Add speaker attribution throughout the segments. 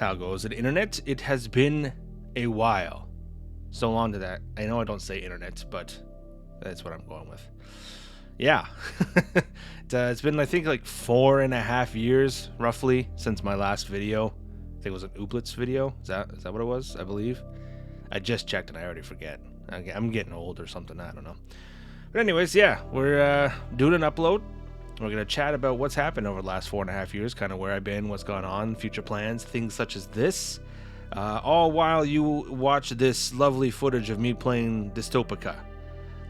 Speaker 1: How goes the internet? It has been a while. So long to that. I know I don't say internet, but that's what I'm going with. Yeah. It's been, I think, like 4.5 years, roughly, since my last video. I think it was an Ooblets video. Is that what it was? I believe. I just checked and I already forget. I'm getting old or something. I don't know. But anyways, yeah, we're doing an upload. We're going to chat about what's happened over the last 4.5 years, kind of where I've been, what's gone on, future plans, things such as this. All while you watch this lovely footage of me playing Dystopika.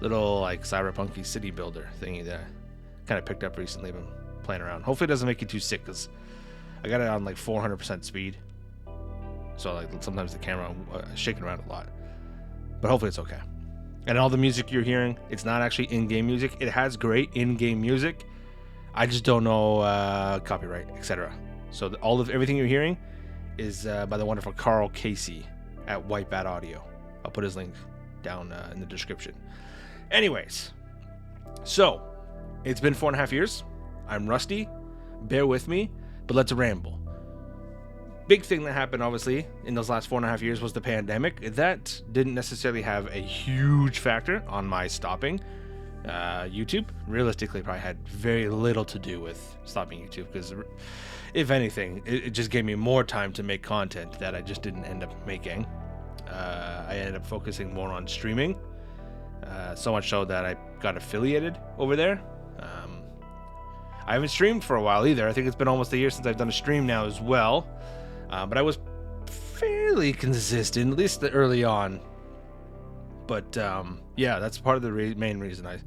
Speaker 1: Little, like, cyberpunky city builder thingy that I kind of picked up recently. Been playing around. Hopefully it doesn't make you too sick, because I got it on, like, 400% speed. So, like, sometimes the camera shaking around a lot. But hopefully it's okay. And all the music you're hearing, it's not actually in-game music. It has great in-game music. I just don't know copyright, etc. So everything you're hearing is by the wonderful Carl Casey at White Bat Audio. I'll put his link down in the description. Anyways, so it's been 4.5 years. I'm rusty. Bear with me, but let's ramble. Big thing that happened, obviously, in those last 4.5 years was the pandemic. That didn't necessarily have a huge factor on my stopping YouTube. Realistically, probably had very little to do with stopping YouTube, because if anything, it just gave me more time to make content that I just didn't end up making. I ended up focusing more on streaming, so much so that I got affiliated over there. I haven't streamed for a while either. I think it's been almost a year since I've done a stream now as well. But I was fairly consistent, at least early on. But yeah, that's part of the main reason I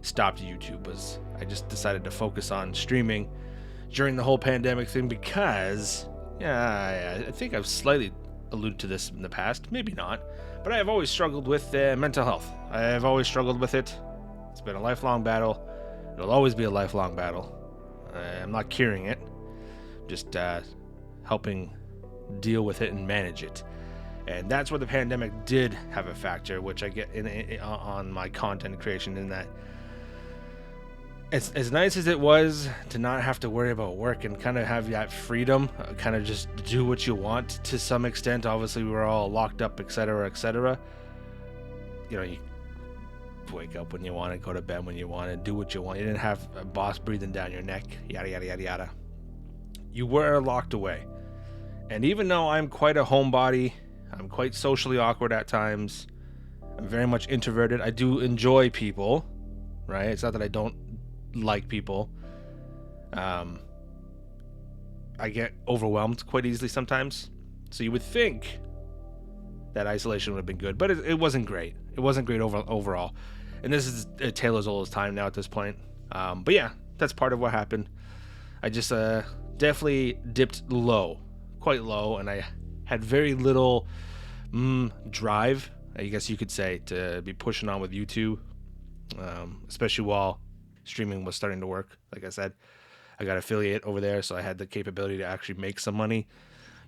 Speaker 1: stopped YouTube, was I just decided to focus on streaming during the whole pandemic thing, because, yeah, I think I've slightly alluded to this in the past, maybe not, but I have always struggled with mental health. I have always struggled with it. It's been a lifelong battle. It'll always be a lifelong battle. I'm not curing it, just helping deal with it and manage it. And that's where the pandemic did have a factor, which I get on my content creation, in that as nice as it was to not have to worry about work and kind of have that freedom, kind of just do what you want to some extent. Obviously, we were all locked up, etc., etc. You know, you wake up when you want to, go to bed when you want to, do what you want. You didn't have a boss breathing down your neck, yada, yada, yada, yada. You were locked away. And even though I'm quite a homebody, I'm quite socially awkward at times, I'm very much introverted, I do enjoy people, right? It's not that I don't like people. I get overwhelmed quite easily sometimes. So you would think that isolation would have been good, but it wasn't great. It wasn't great overall. And this is a tale as old as time now at this point. But yeah, that's part of what happened. I just definitely dipped low, quite low, and I had very little drive, I guess you could say, to be pushing on with YouTube, especially while streaming was starting to work. Like I said, I got affiliate over there, so I had the capability to actually make some money.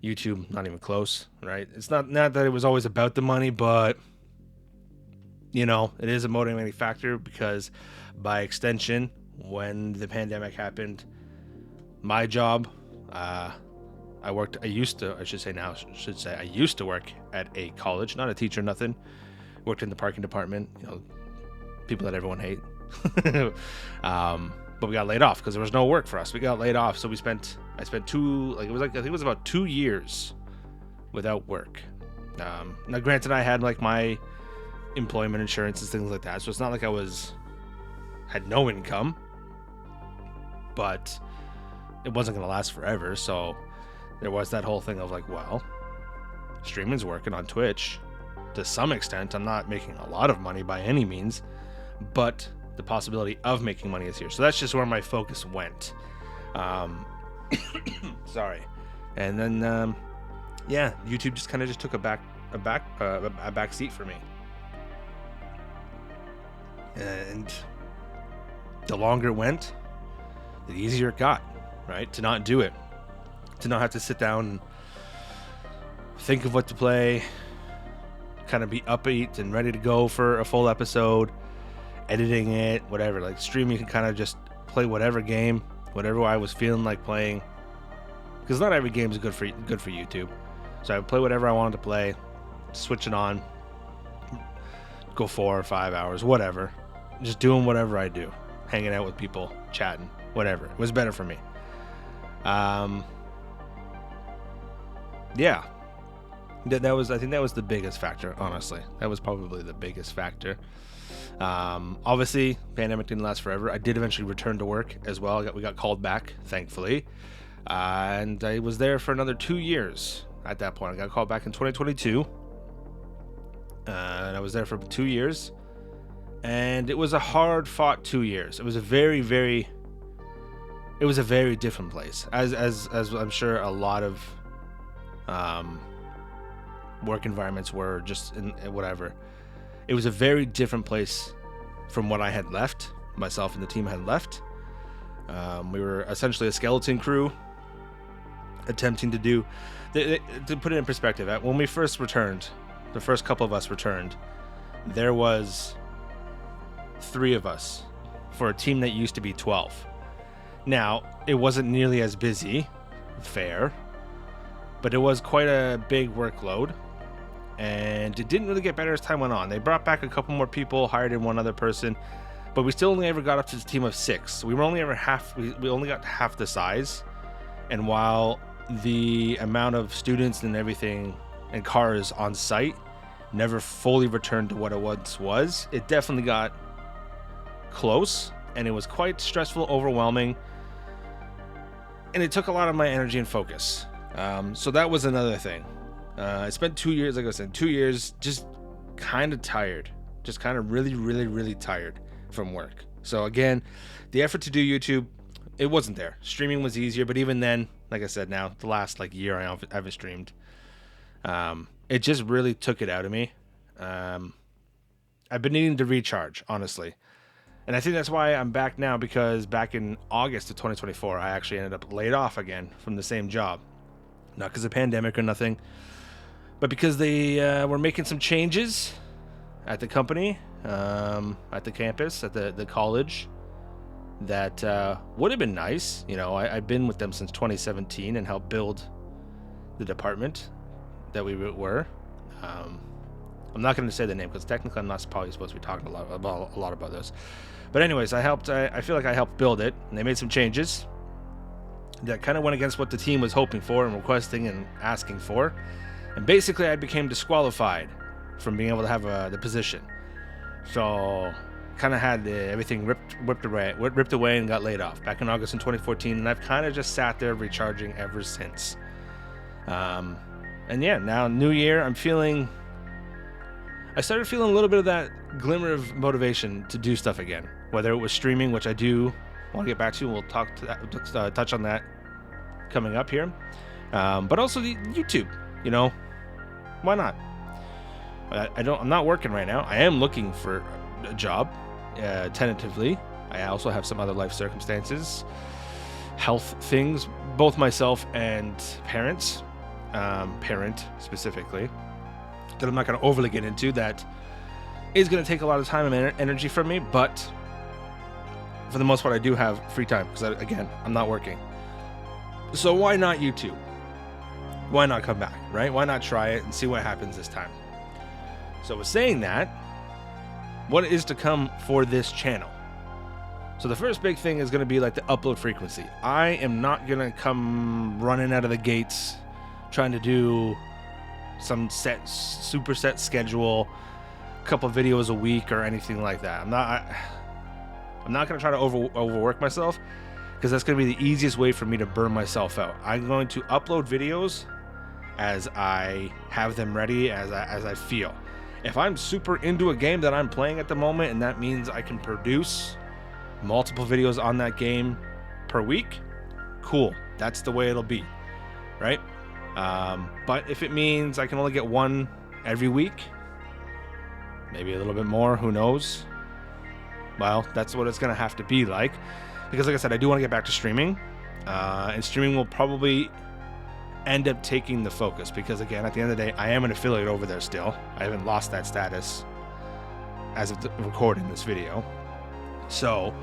Speaker 1: YouTube, not even close, right? It's not that it was always about the money, but you know, it is a motivating factor, because by extension, when the pandemic happened, my job, I used to work at a college, not a teacher, nothing. Worked in the parking department, you know, people that everyone hate. But we got laid off because there was no work for us. We got laid off, so I spent I think it was about 2 years without work. Now granted, I had like my employment insurance and things like that, so it's not like I had no income, but it wasn't going to last forever. So there was that whole thing of like, well, streaming's working on Twitch to some extent. I'm not making a lot of money by any means, but the possibility of making money is here. So that's just where my focus went. Sorry. And then yeah, YouTube just kind of took a back seat for me. And the longer it went, the easier it got, right? To not do it, to not have to sit down and think of what to play, kind of be upbeat and ready to go for a full episode, editing it, whatever. Like streaming, you can kind of just play whatever game, whatever I was feeling like playing, because not every game is good for YouTube. So I would play whatever I wanted to play, switch it on, go 4 or 5 hours, whatever, just doing whatever I do, hanging out with people, chatting, whatever. It was better for me. Yeah, I think that was the biggest factor. Honestly, that was probably the biggest factor. Obviously, pandemic didn't last forever. I did eventually return to work as well. We got called back, thankfully, and I was there for another 2 years. At that point, I got called back in 2022, and I was there for 2 years, and it was a hard-fought 2 years. It was a very different place, as I'm sure a lot of work environments were, just in whatever. It was a very different place from what I had left. Myself and the team had left. We were essentially a skeleton crew, attempting to do, to put it in perspective, when we first returned, the first couple of us returned, there was 3 of us for a team that used to be 12. Now, it wasn't nearly as busy, fair, but it was quite a big workload, and it didn't really get better as time went on. They brought back a couple more people, hired in one other person, but we still only ever got up to the team of 6. We were only ever we only got half the size, and while the amount of students and everything and cars on site never fully returned to what it once was, it definitely got close, and it was quite stressful, overwhelming, and it took a lot of my energy and focus. So that was another thing. I spent 2 years, like I said, 2 years just kind of tired, just kind of really tired from work. So again, the effort to do YouTube, it wasn't there. Streaming was easier, but even then, like I said, now the last year I haven't streamed. It just really took it out of me. I've been needing to recharge, honestly. And I think that's why I'm back now, because back in August of 2024, I actually ended up laid off again from the same job. Not because of pandemic or nothing, but because they were making some changes at the company, at the campus, at the college, that would have been nice. You know, I've been with them since 2017 and helped build the department that we were. I'm not going to say the name because technically I'm not probably supposed to be talking a lot about this. But anyways, I feel like I helped build it, and they made some changes that kind of went against what the team was hoping for and requesting and asking for. And basically, I became disqualified from being able to have the position. So kind of had everything ripped away and got laid off back in August in 2014, and I've kind of just sat there recharging ever since. And yeah, now new year, I started feeling a little bit of that glimmer of motivation to do stuff again, whether it was streaming, which I do want to get back to. We'll talk to that, touch on that coming up here, but also the YouTube. You know, why not? I'm not working right now. I am looking for a job, tentatively. I also have some other life circumstances, health things, both myself and parent specifically, that I'm not going to overly get into. That is going to take a lot of time and energy from me, but for the most part, I do have free time because, again, I'm not working. So why not YouTube? Why not come back, right? Why not try it and see what happens this time? So with saying that, what is to come for this channel? So the first big thing is going to be like the upload frequency. I am not going to come running out of the gates trying to do some super set schedule, a couple videos a week or anything like that. I'm not going to try to overwork myself, because that's going to be the easiest way for me to burn myself out. I'm going to upload videos as I have them ready, as I feel. If I'm super into a game that I'm playing at the moment, and that means I can produce multiple videos on that game per week, cool. That's the way it'll be, right? But if it means I can only get one every week, maybe a little bit more, who knows? Well, that's what it's going to have to be like. Because like I said, I do want to get back to streaming. And streaming will probably end up taking the focus. Because again, at the end of the day, I am an affiliate over there still. I haven't lost that status as of recording this video. So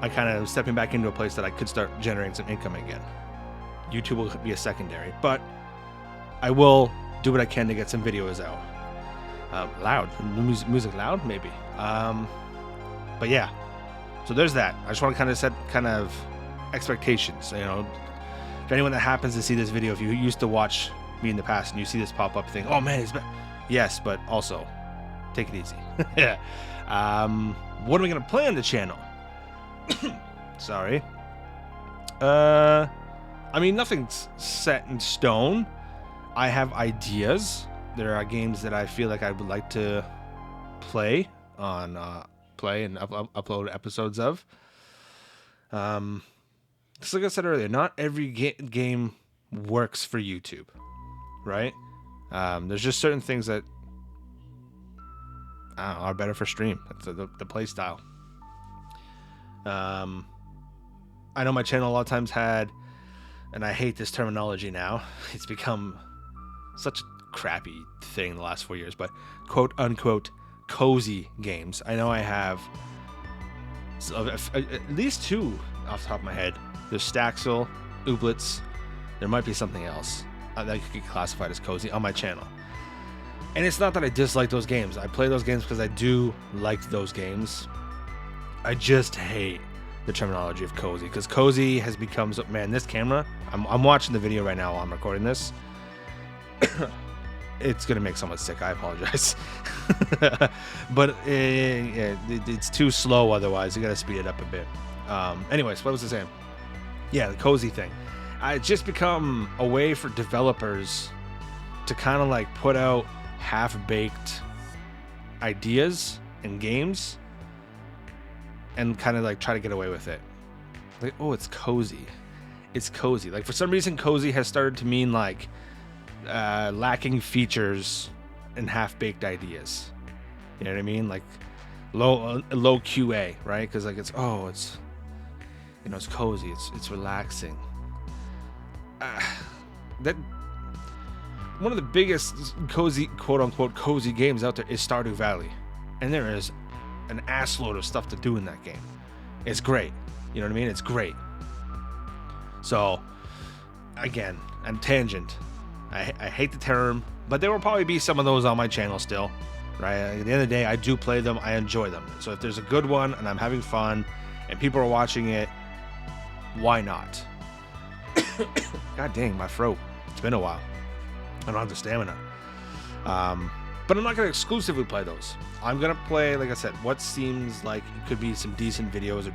Speaker 1: I kind of stepping back into a place that I could start generating some income again. YouTube will be a secondary, but I will do what I can to get some videos out. Loud, music loud, maybe. But yeah, so there's that. I just want to kind of set kind of expectations. You know, if anyone that happens to see this video, if you used to watch me in the past and you see this pop up, think, oh man, he's back. Yes, but also take it easy. Yeah. What are we gonna play on the channel? Sorry. I mean, nothing's set in stone. I have ideas. There are games that I feel like I would like to play on, play and upload episodes of. Just like I said earlier, not every game works for YouTube, right? There's just certain things that I don't know, are better for stream. That's the play style. I know my channel a lot of times had, and I hate this terminology now, it's become such a crappy thing in the last 4 years, but quote unquote cozy games. I know I have at least two off the top of my head. There's Staxel, Ooblets. There might be something else that could get classified as cozy on my channel. And it's not that I dislike those games. I play those games because I do like those games. I just hate the terminology of cozy, because cozy has become so, man, this camera, I'm watching the video right now while I'm recording this. It's gonna make someone sick. I apologize. But it's too slow otherwise. You gotta speed it up a bit. Anyways, what was I saying? Yeah, the cozy thing. It's just become a way for developers to kind of like put out half-baked ideas and games and kind of like try to get away with it. Like, oh, it's cozy. It's cozy. Like, for some reason, cozy has started to mean like lacking features and half-baked ideas. You know what I mean? Like low QA, right? Because like it's you know, it's cozy. It's relaxing. That one of the biggest cozy, quote unquote cozy games out there is Stardew Valley, and there is an assload of stuff to do in that game. It's great. You know what I mean? It's great. So, again, and tangent. I hate the term, but there will probably be some of those on my channel still, right? At the end of the day, I do play them. I enjoy them. So if there's a good one and I'm having fun and people are watching it, why not? God dang, my throat. It's been a while. I don't have the stamina. But I'm not going to exclusively play those. I'm going to play, like I said, what seems like it could be some decent videos or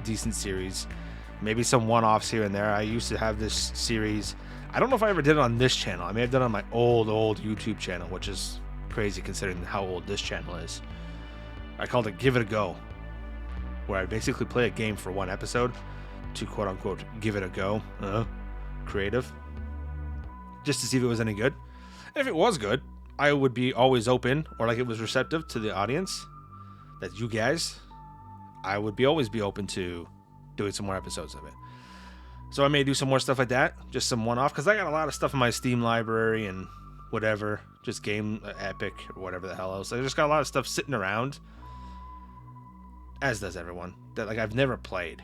Speaker 1: decent series. Maybe some one-offs here and there. I used to have this series. I don't know if I ever did it on this channel. I may have done it on my old YouTube channel, which is crazy considering how old this channel is. I called it Give It a Go, where I basically play a game for one episode to quote-unquote give it a go. Creative. Just to see if it was any good. And if it was good, I would be always open, or like it was receptive to the audience, that you guys, I would always be open to doing some more episodes of it. So I may do some more stuff like that, just some one-off, because I got a lot of stuff in my Steam library and whatever, just Game Epic or whatever the hell else. I just got a lot of stuff sitting around, as does everyone, that like I've never played.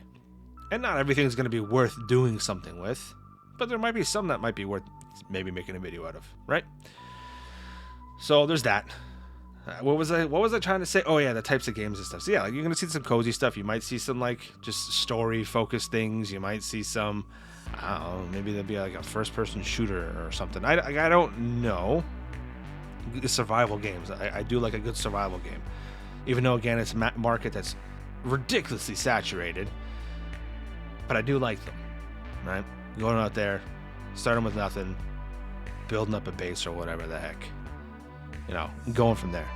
Speaker 1: And not everything's going to be worth doing something with, but there might be some that might be worth maybe making a video out of, right? So there's that. What was I trying to say? Oh yeah, the types of games and stuff. So yeah, like you're gonna see some cozy stuff. You might see some like just story focused things. You might see some, I don't know, maybe there'd be like a first person shooter or something. I don't know. Survival games. I do like a good survival game, even though again it's a market that's ridiculously saturated. But I do like them, right? Going out there, starting with nothing, building up a base or whatever the heck. You know, going from there.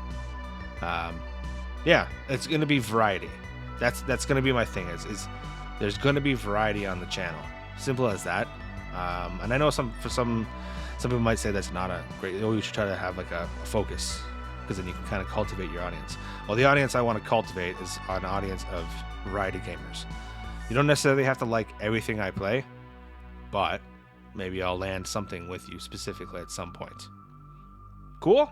Speaker 1: Yeah, it's gonna be variety. That's gonna be my thing. Is there's gonna be variety on the channel. Simple as that. And I know some people might say that's not a great. Oh, you should try to have like a focus, because then you can kind of cultivate your audience. Well, the audience I want to cultivate is an audience of variety gamers. You don't necessarily have to like everything I play, but maybe I'll land something with you specifically at some point. Cool.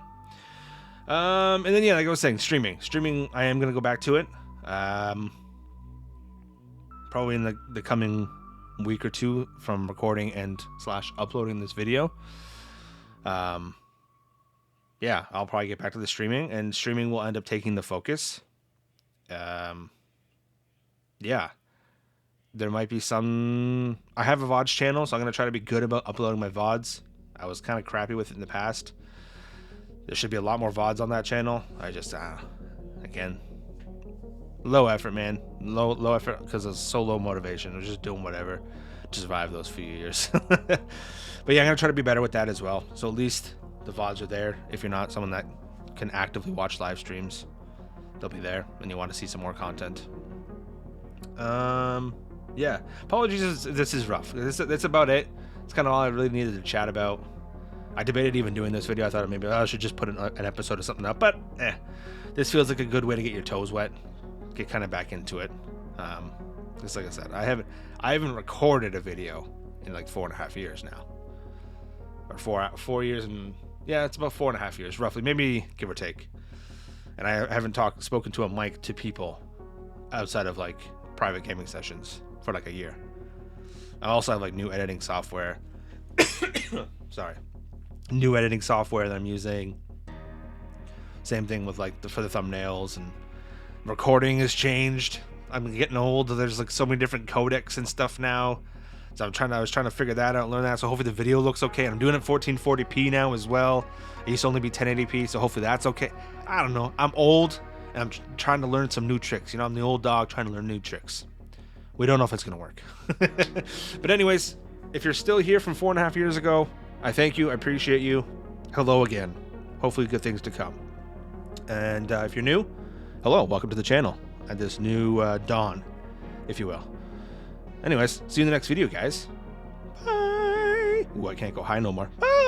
Speaker 1: And then yeah, like I was saying, streaming. I am gonna go back to it. Probably in the coming week or two from recording and / uploading this video. Yeah, I'll probably get back to the streaming, and streaming will end up taking the focus. Yeah, there might be some. I have a VODs channel, so I'm gonna try to be good about uploading my VODs. I was kind of crappy with it in the past. There should be a lot more VODs on that channel. I just, again, low effort, man. Low effort because it's so low motivation. I was just doing whatever to survive those few years. But yeah, I'm gonna try to be better with that as well. So at least the VODs are there. If you're not someone that can actively watch live streams, they'll be there, and you want to see some more content. Yeah. Apologies. This is rough. That's about it. It's kind of all I really needed to chat about. I debated even doing this video. I thought maybe I should just put an episode of something up, but this feels like a good way to get your toes wet, get kind of back into it. Just like I said, I haven't recorded a video in like 4.5 years now, or 4 years, and yeah, it's about 4.5 years roughly, maybe give or take. And I haven't spoken to a mic to people outside of like private gaming sessions for like a year. I also have like new editing software. Sorry. New editing software that I'm using. Same thing with like for the thumbnails, and recording has changed. I'm getting old. There's like so many different codecs and stuff now. So I was trying to figure that out, learn that. So hopefully the video looks okay. And I'm doing it 1440p now as well. It used to only be 1080p, so hopefully that's okay. I don't know. I'm old, and I'm trying to learn some new tricks. You know, I'm the old dog trying to learn new tricks. We don't know if it's going to work. But anyways, if you're still here from 4.5 years ago, I thank you. I appreciate you. Hello again. Hopefully good things to come. And if you're new, hello. Welcome to the channel at this new dawn, if you will. Anyways, see you in the next video, guys. Bye. Ooh, I can't go high no more. Bye.